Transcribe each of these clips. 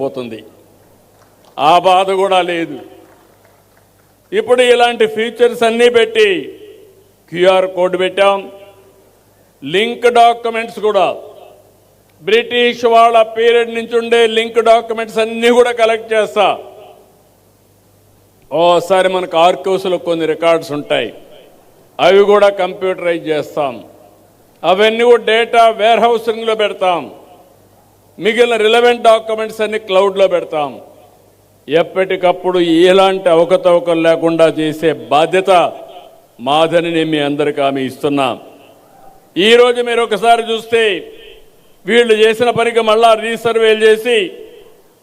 పోతుంది. ఆ బాధ కూడా లేదు. ఇప్పుడు ఇలాంటి ఫీచర్స్ అన్నీ పెట్టి క్యూఆర్ కోడ్ పెట్టాం. లింక్ డాక్యుమెంట్స్ కూడా బ్రిటిష్ వాళ్ళ పీరియడ్ నుంచి ఉండే లింక్ డాక్యుమెంట్స్ అన్నీ కూడా కలెక్ట్ చేస్తా. ఓసారి మనకు ఆర్కైవ్స్లో కొన్ని రికార్డ్స్ ఉంటాయి, అవి కూడా కంప్యూటరైజ్ చేస్తాం. అవన్నీ కూడా డేటా వేర్ హౌసింగ్లో పెడతాం. మిగిలిన రిలవెంట్ డాక్యుమెంట్స్ అన్ని క్లౌడ్లో పెడతాం. ఎప్పటికప్పుడు ఎలాంటి అవకతవకలు లేకుండా చేసే బాధ్యత మాదని నేను మీ అందరికీ హామీ ఇస్తున్నా. ఈరోజు మీరు ఒకసారి చూస్తే వీళ్ళు చేసిన పనికి మళ్ళా రీసర్వేలు చేసి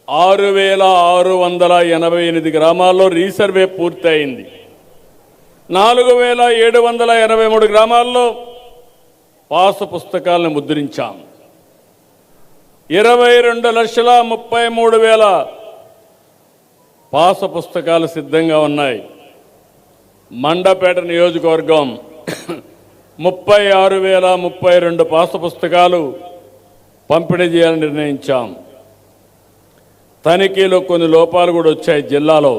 6,688 గ్రామాల్లో రీసర్వే పూర్తయింది. 4,783 గ్రామాల్లో పాసు పుస్తకాలను ముద్రించాం. 22,33,000 పాసు పుస్తకాలు సిద్ధంగా ఉన్నాయి. మండపేట నియోజకవర్గం 36,032 పాసు పుస్తకాలు పంపిణీ చేయాలని నిర్ణయించాం. తనిఖీలో కొన్ని లోపాలు కూడా వచ్చాయి జిల్లాలో.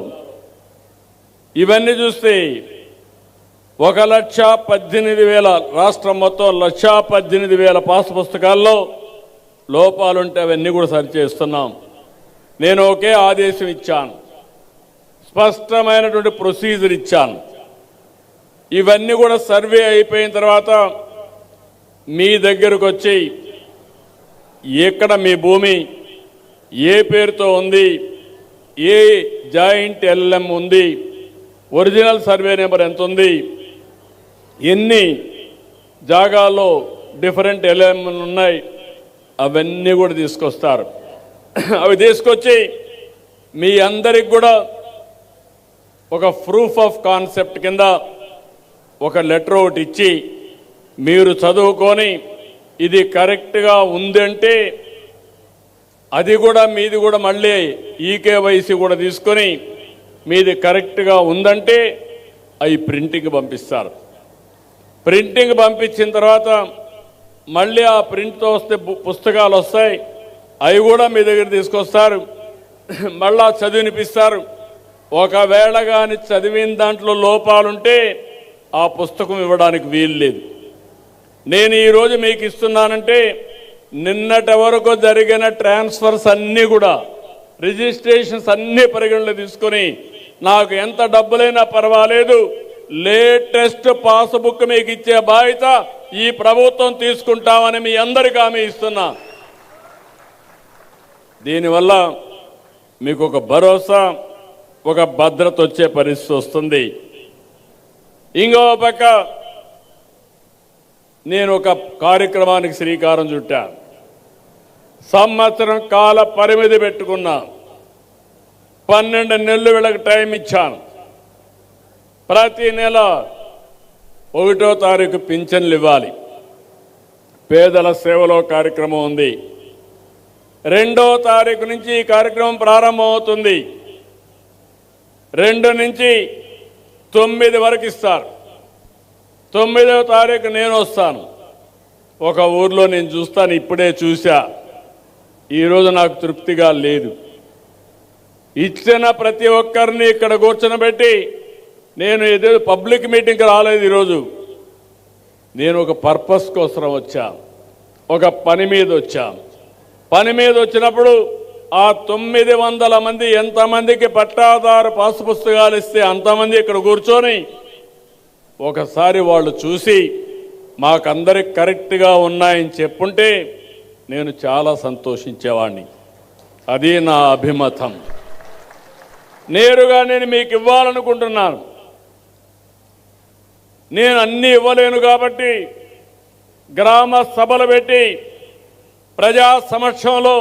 ఇవన్నీ చూస్తే 1,18,000 రాష్ట్రం మొత్తం 1,18,000 పాసు పుస్తకాల్లో లోపాలుంటే అవన్నీ కూడా సరిచేస్తున్నాం. నేను ఒకే ఆదేశం ఇచ్చాను, స్పష్టమైనటువంటి ప్రొసీజర్ ఇచ్చాను. ఇవన్నీ కూడా సర్వే అయిపోయిన తర్వాత మీ దగ్గరకు వచ్చి ఎక్కడ మీ భూమి ఏ పేరుతో ఉంది, ఏ జాయింట్ ఎల్ఎం ఉంది, ఒరిజినల్ సర్వే నెంబర్ ఎంత ఉంది, ఎన్ని జాగాల్లో డిఫరెంట్ ఎల్ఎంలు ఉన్నాయి, అవన్నీ కూడా తీసుకొస్తారు. అవి తీసుకొచ్చి మీ అందరికి కూడా ఒక ప్రూఫ్ ఆఫ్ కాన్సెప్ట్ కింద ఒక లెటర్ ఒకటి ఇచ్చి మీరు చదువుకొని ఇది కరెక్ట్గా ఉందంటే అది కూడా మీది కూడా మళ్ళీ ఈకేవైసీ కూడా తీసుకొని మీది కరెక్ట్గా ఉందంటే అవి ప్రింటింగ్ పంపిస్తారు. ప్రింటింగ్ పంపించిన తర్వాత మళ్ళీ ఆ ప్రింట్తో వస్తే పుస్తకాలు వస్తాయి, అవి కూడా మీ దగ్గర తీసుకొస్తారు, మళ్ళా చదివినిపిస్తారు. ఒకవేళ కానీ చదివిన దాంట్లో లోపాలుంటే ఆ పుస్తకం ఇవ్వడానికి వీలు లేదు. నేను ఈరోజు మీకు ఇస్తున్నానంటే నిన్నటి వరకు జరిగిన ట్రాన్స్ఫర్స్ అన్నీ కూడా రిజిస్ట్రేషన్స్ అన్నీ పరిగణలో తీసుకొని నాకు ఎంత డబ్బులైనా పర్వాలేదు లేటెస్ట్ పాస్బుక్ మీకు ఇచ్చే బాధ్యత ఈ ప్రభుత్వం తీసుకుంటామని మీ అందరికీ హామీ ఇస్తున్నా. దీనివల్ల మీకు ఒక భరోసా, ఒక భద్రత వచ్చే పరిస్థితి వస్తుంది. ఇంకో పక్క నేను ఒక కార్యక్రమానికి శ్రీకారం చుట్టా. సంవత్సరం కాల పరిమితి పెట్టుకున్నా. 12 నెలలు వీళ్ళకి టైం ఇచ్చాను. ప్రతి నెల 1వ తారీఖు పింఛన్లు ఇవ్వాలి. పేదల సేవలో కార్యక్రమం ఉంది. 2వ తారీఖు నుంచి ఈ కార్యక్రమం ప్రారంభమవుతుంది. 2 నుంచి 9 వరకు ఇస్తారు. 9వ తారీఖు నేను వస్తాను. ఒక ఊర్లో నేను చూస్తాను, ఇప్పుడే చూసా, ఈరోజు నాకు తృప్తిగా లేదు. ఇచ్చిన ప్రతి ఒక్కరిని ఇక్కడ కూర్చొనబెట్టి నేను ఏదో పబ్లిక్ మీటింగ్కి రాలేదు. ఈరోజు నేను ఒక పర్పస్ కోసం వచ్చా, ఒక పని మీద వచ్చా. పని మీద వచ్చినప్పుడు ఆ 900 మంది ఎంతమందికి పట్టాదారు పాసు పుస్తకాలు ఇస్తే అంతమంది ఇక్కడ కూర్చొని ఒకసారి వాళ్ళు చూసి మాకందరికి కరెక్ట్గా ఉన్నాయని చెప్పుంటే నేను చాలా సంతోషించేవాడిని. అది నా అభిమతం. నేరుగా నేను మీకు ఇవ్వాలనుకుంటున్నాను. నేను అన్నీ ఇవ్వలేను కాబట్టి గ్రామ సభలు పెట్టి ప్రజా సమక్షంలో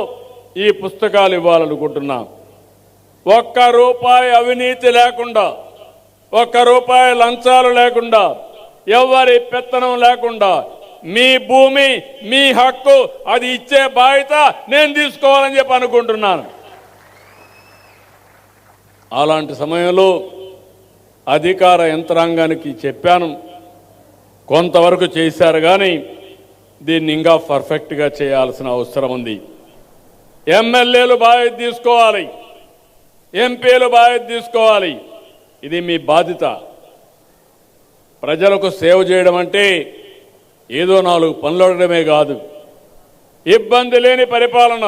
ఈ పుస్తకాలు ఇవ్వాలనుకుంటున్నా. ₹1 అవినీతి లేకుండా, ₹1 లంచాలు లేకుండా, ఎవరి పెత్తనం లేకుండా మీ భూమి మీ హక్కు అది ఇచ్చే బాధ్యత నేను తీసుకోవాలని చెప్పి అనుకుంటున్నాను. అలాంటి సమయంలో అధికార యంత్రాంగానికి చెప్పాను, కొంతవరకు చేశారు కానీ దీన్ని ఇంకా పర్ఫెక్ట్గా చేయాల్సిన అవసరం ఉంది. ఎమ్మెల్యేలు బాధ్యత తీసుకోవాలి, ఎంపీలు బాధ్యత తీసుకోవాలి. ఇది మీ బాధ్యత. ప్రజలకు సేవ చేయడం అంటే ఏదో 4 పనులు అడగడమే కాదు. ఇబ్బంది లేని పరిపాలన,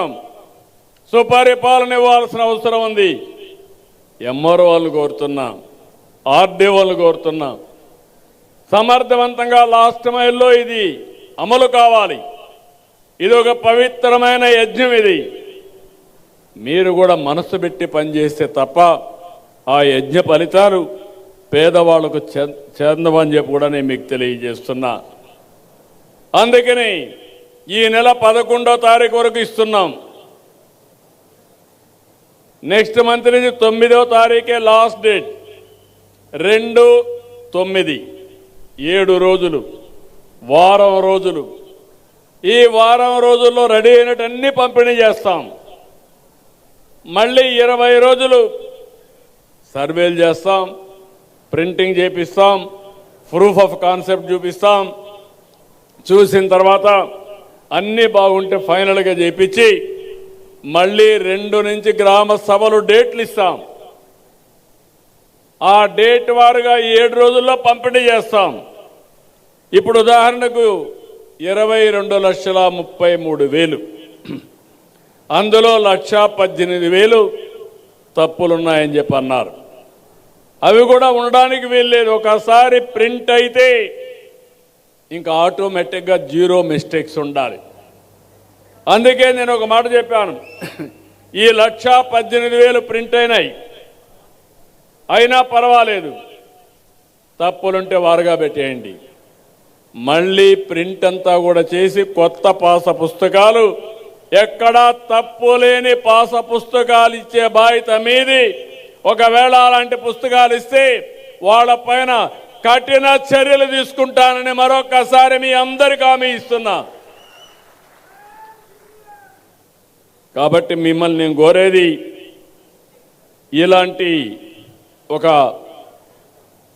సుపరిపాలన ఇవ్వాల్సిన అవసరం ఉంది. ఎంఆర్ఓ వాళ్ళు కోరుతున్నా, ఆర్డీ వాళ్ళు కోరుతున్నా, సమర్థవంతంగా లాస్ట్ మైల్లో ఇది అమలు కావాలి. ఇది ఒక పవిత్రమైన యజ్ఞం. ఇది మీరు కూడా మనసు పెట్టి పనిచేస్తే తప్ప ఆ యజ్ఞ ఫలితాలు పేదవాళ్లకు చెందవని చెప్పి కూడా నేను మీకు తెలియజేస్తున్నా. అందుకని ఈ నెల 11వ తారీఖు వరకు ఇస్తున్నాం. నెక్స్ట్ మంత్ నుంచి 9వ తారీఖే లాస్ట్ డేట్. 2, 9 7 రోజులు, వారం రోజులు. ఈ వారం రోజుల్లో రెడీ అయినటన్నీ పంపిణీ చేస్తాం. మళ్ళీ 20 రోజులు సర్వేలు చేస్తాం, ప్రింటింగ్ చేపిస్తాం, ప్రూఫ్ ఆఫ్ కాన్సెప్ట్ చూపిస్తాం. చూసిన తర్వాత అన్నీ బాగుంటే ఫైనల్గా చేపించి మళ్ళీ 2 నుంచి గ్రామ సభలు డేట్లు ఇస్తాం. ఆ డేట్ వారుగా 7 రోజుల్లో పంపిణీ చేస్తాం. ఇప్పుడు ఉదాహరణకు 22,33,000, అందులో 1,18,000 తప్పులున్నాయని చెప్పి అన్నారు. అవి కూడా ఉండడానికి వీల్లేదు. ఒకసారి ప్రింట్ అయితే ఇంకా ఆటోమేటిక్గా 0 మిస్టేక్స్ ఉండాలి. అందుకే నేను ఒక మాట చెప్పాను, ఈ 1,18,000 ప్రింట్ అయినా పర్వాలేదు, తప్పులుంటే వారుగా పెట్టేయండి. మళ్ళీ ప్రింట్ అంతా కూడా చేసి కొత్త పాస పుస్తకాలు, ఎక్కడా తప్పు లేని పాస పుస్తకాలు ఇచ్చే బాధ్యత మీది. ఒకవేళ అలాంటి పుస్తకాలు ఇస్తే వాళ్ళపైన కఠిన చర్యలు తీసుకుంటానని మరొకసారి మీ అందరికీ హామీ ఇస్తున్నా. కాబట్టి మిమ్మల్ని నేను కోరేది, ఇలాంటి ఒక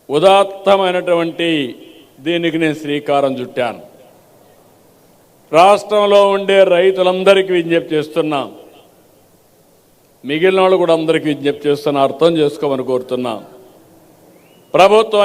ఉదాత్తమైనటువంటి దీనికి నేను శ్రీకారం చుట్టాను. రాష్ట్రంలో ఉండే రైతులందరికీ విజ్ఞప్తి చేస్తున్నా, మిగిలిన వాళ్ళు కూడా అందరికీ విజ్ఞప్తి చేస్తున్నా, అర్థం చేసుకోమని కోరుతున్నా. ప్రభుత్వాన్ని